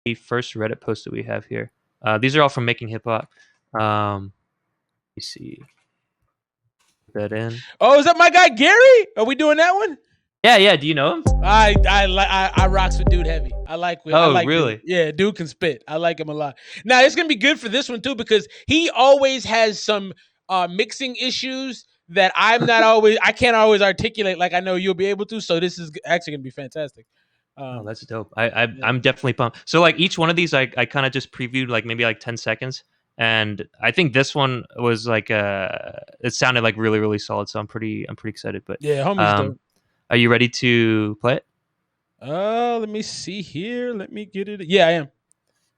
the first Reddit post that we have here. These are all from Making Hip Hop. Let me see. Put that in. Oh, is that my guy Garry? Are we doing that one? Yeah. Do you know him? I rocks with dude heavy. I like really? Dude. Yeah, dude can spit. I like him a lot. Now it's gonna be good for this one too because he always has some mixing issues that I can't always articulate like I know you'll be able to. So this is actually gonna be fantastic. Oh, that's dope. I'm definitely pumped. So like each one of these, I kind of just previewed like maybe like 10 seconds, and I think this one was like it sounded like really solid. So I'm pretty excited. But yeah, homie's dope. Are you ready to play it? Let me see here. Let me get it. Yeah, I am.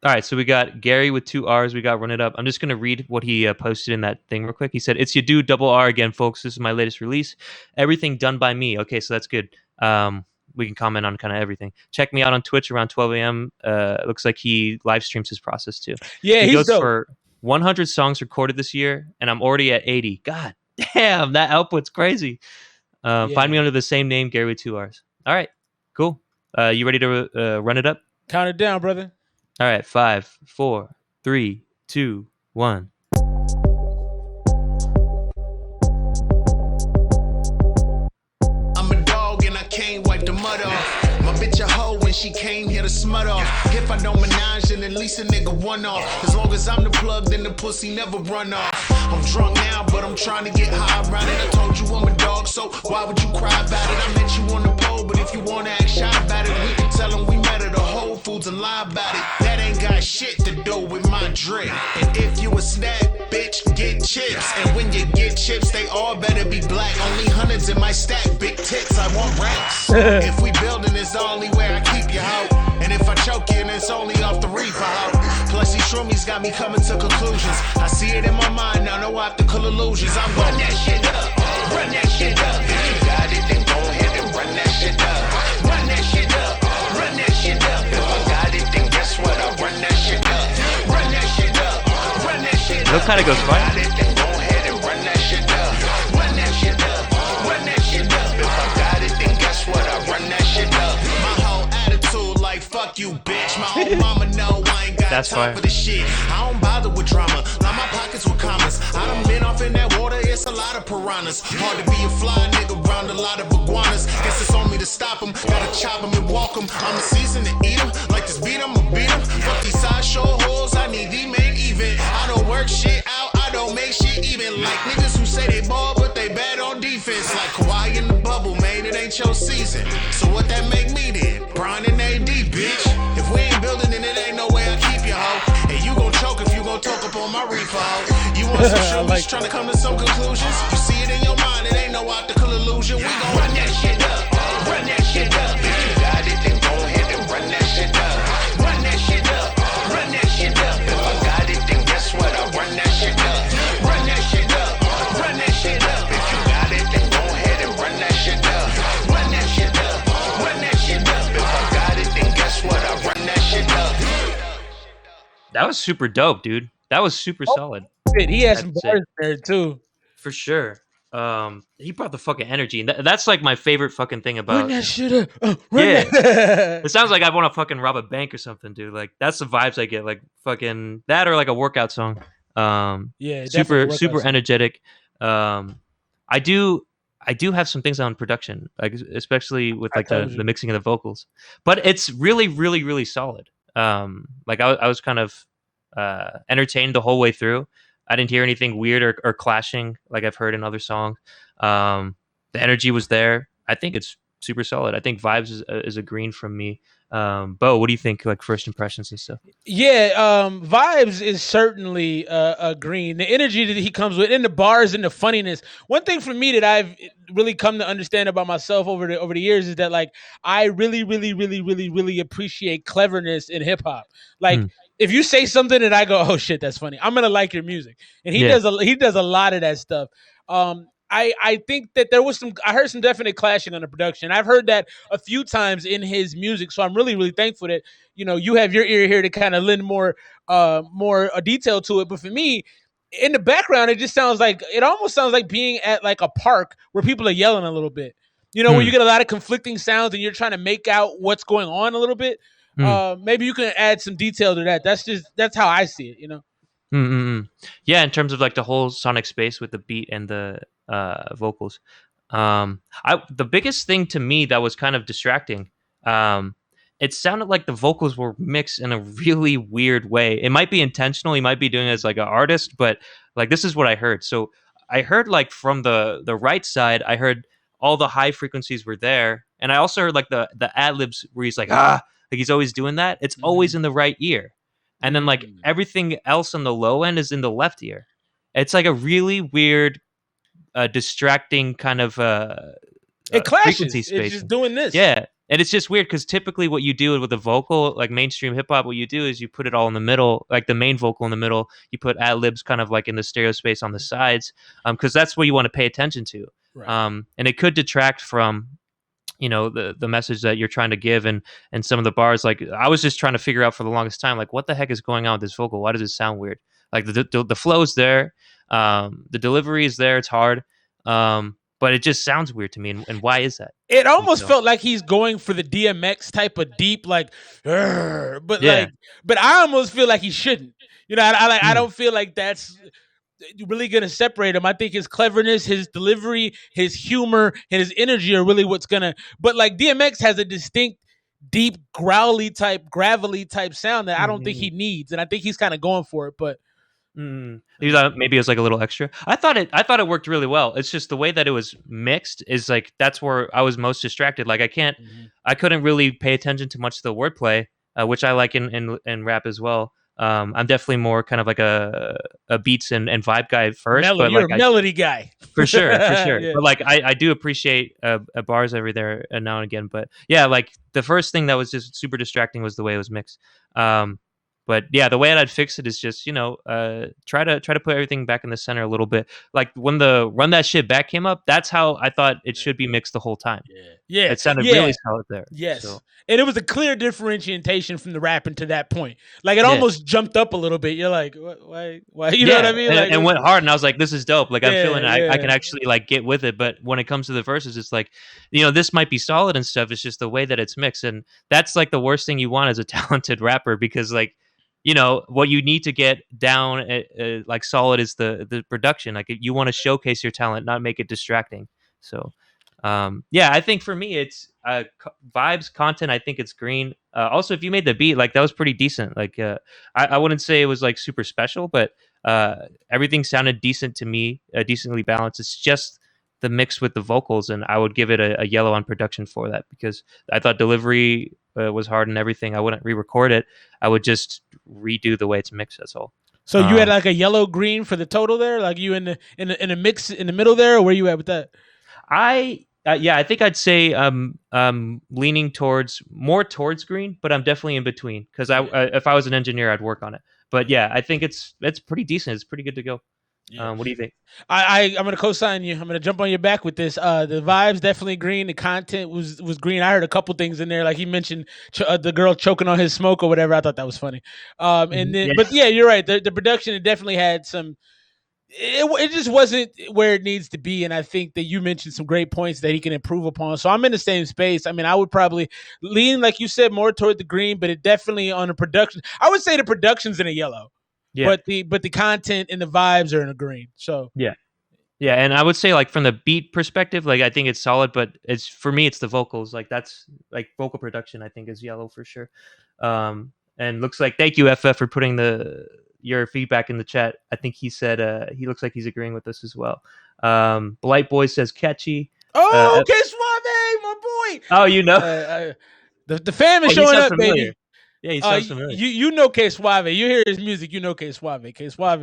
All right, so we got Garry with 2 R's. We got Run It Up. I'm just going to read what he posted in that thing real quick. He said, "It's your dude, double R again, folks. This is my latest release. Everything done by me." Okay, so that's good. We can comment on kind of everything. Check me out on Twitch around 12 a.m. It looks like he live streams his process too. Yeah, he goes dope. for 100 songs recorded this year, and I'm already at 80. God damn, that output's crazy. Find me under the same name, Garry with 2 R's. All right, cool. You ready to run it up? Count it down, brother. All right, 5, 4, 3, 2, 1. I'm a dog and I can't wipe the mud off. My bitch a hoe when she came here to smut off. If I don't menage, then at least a nigga one off. As long as I'm the plug, then the pussy never run off. I'm drunk now, but I'm trying to get high around it. I told you I'm a dog, so why would you cry about it? I met you on the pole, but if you wanna act shy about it, we can tell them we met at a Whole Foods and lie about it. That ain't got shit to do with my drip. And if you a snack, bitch, get chips. And when you get chips, they all better be black. Only hundreds in my stack, big tits, I want racks. If we building, it's the only way I keep you out. And if I choke you, then it's only off the reefer out. Plus these shroomies got me coming to conclusions. I see it in my mind, now no optical illusions. I'm run that shit up, run that shit up. If you got it, then go ahead and run that shit up. Run that shit up, run that shit up. If I got it, then guess what? I run that shit up. Run that shit up, run that shit up. That kind of goes fine. Fuck you, bitch. My old mama know I ain't got time for this shit. I don't bother with drama. Line my pockets with commas. I done been off in that water, it's a lot of piranhas. Hard to be a fly nigga around a lot of iguanas. Guess it's on me to stop them. Gotta chop them and walk them. I'm the season to eat them. Like this beat, I'ma beat them. Fuck these sideshow hoes, I need these men even. I don't work shit out, I don't make shit even. Like niggas who say they ball, but they bad on defense. Like Kawhi in the bubble, man, it ain't your season. So what that make me then? Brian and AD, bitch. If we ain't building, then it ain't no way I keep you, hoe. And you gon' choke if you gon' talk up on my reefer, hoe. You want some shit, trying to come to some conclusions. You see it in your mind, it ain't no optical illusion. We gon' run that shit up, run that shit up. If you got it, then go ahead and run that shit up. Run that shit up, run that shit up. If I got it, then guess what? I run that shit up. Run that shit up, run that shit up. If you got it, then go ahead and run that shit up. Run that shit up, run that shit up. If I got it, then guess what? I run that shit up. That was super dope, dude. That was super solid. He has some bars there too. For sure. He brought the fucking energy, and that's like my favorite fucking thing about. Run that shit up. Yeah, it sounds like I want to fucking rob a bank or something, dude. Like that's the vibes I get. Like fucking that, or like a workout song. Yeah, super energetic. I do have some things on production, like especially with like the mixing of the vocals, but it's really solid. Like I was kind of entertained the whole way through. I didn't hear anything weird or clashing like I've heard in other songs. The energy was there. I think it's super solid. I think Vibes is a green from me. Bo, what do you think? Like first impressions and stuff. Yeah, Vibes is certainly a green. The energy that he comes with, and the bars and the funniness. One thing for me that I've really come to understand about myself over the years is that like I really appreciate cleverness in hip hop. Like. If you say something and I go, oh shit, that's funny, I'm gonna like your music, and he does a lot of that stuff. I think that I heard some definite clashing on the production. I've heard that a few times in his music, so I'm really thankful that you have your ear here to kind of lend more detail to it. But for me, in the background, it almost sounds like being at like a park where people are yelling a little bit. Where you get a lot of conflicting sounds and you're trying to make out what's going on a little bit. Maybe you can add some detail to that. That's how I see it. Yeah, in terms of like the whole sonic space with the beat and the vocals. The biggest thing to me that was kind of distracting, it sounded like the vocals were mixed in a really weird way. It might be intentional. He might be doing it as like an artist, but like this is what I heard. So I heard like from the right side, I heard all the high frequencies were there, and I also heard like the ad libs where he's like like he's always doing that. It's always in the right ear, and then like everything else on the low end is in the left ear. It's like a really weird, distracting kind of it clashes. Frequency spacing. It's just doing this. Yeah. And it's just weird because typically what you do with a vocal, like mainstream hip hop, what you do is you put it all in the middle, like the main vocal in the middle. You put ad libs kind of like in the stereo space on the sides, because that's what you want to pay attention to. Right. And it could detract from, the message that you're trying to give, and some of the bars. Like I was just trying to figure out for the longest time, like what the heck is going on with this vocal? Why does it sound weird? Like the flow's there, the delivery is there. It's hard. But it just sounds weird to me, and why is that? It almost felt like he's going for the DMX type of deep, like, but I almost feel like he shouldn't. I don't feel like that's really going to separate him. I think his cleverness, his delivery, his humor, and his energy are really what's gonna. But like DMX has a distinct, deep, growly type, gravelly type sound that I don't think he needs, and I think he's kind of going for it, but. You thought maybe it was like a little extra. I thought it worked really well. It's just the way that it was mixed is like that's where I was most distracted. Like I couldn't really pay attention to much of the wordplay, which I like in rap as well. I'm definitely more kind of like a beats and vibe guy first, but you're like a melody guy for sure. Yeah. But like I do appreciate bars every there now and again. But yeah, like the first thing that was just super distracting was the way it was mixed. But yeah, the way that I'd fix it is just try to put everything back in the center a little bit. Like when the Run That Shit Back came up, that's how I thought it should be mixed the whole time. Yeah, it sounded really solid there. Yes, so. And it was a clear differentiation from the rapping to that point. Like it almost jumped up a little bit. You're like, why? You know what I mean? And went hard, and I was like, this is dope. Like I'm feeling I can actually like get with it. But when it comes to the verses, it's like, this might be solid and stuff. It's just the way that it's mixed, and that's like the worst thing you want as a talented rapper because like. What you need to get down like solid is the production. Like you want to showcase your talent, not make it distracting. So, I think for me, it's vibes, content. I think it's green. Also, if you made the beat, like that was pretty decent. Like I wouldn't say it was like super special, but everything sounded decent to me, decently balanced. It's just the mix with the vocals, and I would give it a yellow on production for that because I thought delivery was hard and everything. I wouldn't re-record it. I would just redo the way it's mixed. That's all. So you had like a yellow green for the total there, like you in the mix in the middle there, or where you at with that? I think I'd say leaning more towards green, but I'm definitely in between because if I was an engineer, I'd work on it. But yeah, I think it's pretty decent. It's pretty good to go. Yeah. What do you think? I'm gonna co-sign you. I'm gonna jump on your back with this. The vibes definitely green. The content was green. I heard a couple things in there, like he mentioned the girl choking on his smoke or whatever. I thought that was funny. And then, but yeah, you're right. The production it definitely had some. It just wasn't where it needs to be, and I think that you mentioned some great points that he can improve upon. So I'm in the same space. I mean, I would probably lean, like you said, more toward the green, but it definitely on the production. I would say the production's in a yellow. Yeah. But the content and the vibes are in a green. So yeah, and I would say like from the beat perspective, like I think it's solid, but it's for me it's the vocals. Like that's like vocal production. I think is yellow for sure. And looks like thank you FF for putting your feedback in the chat. I think he said he looks like he's agreeing with us as well. Blight Boy says catchy. Oh, okay, Suave, my boy. Oh, the fam is showing up, familiar. baby. Yeah, he sounds familiar. You know K Suave. You hear his music, you know K Suave. K Suave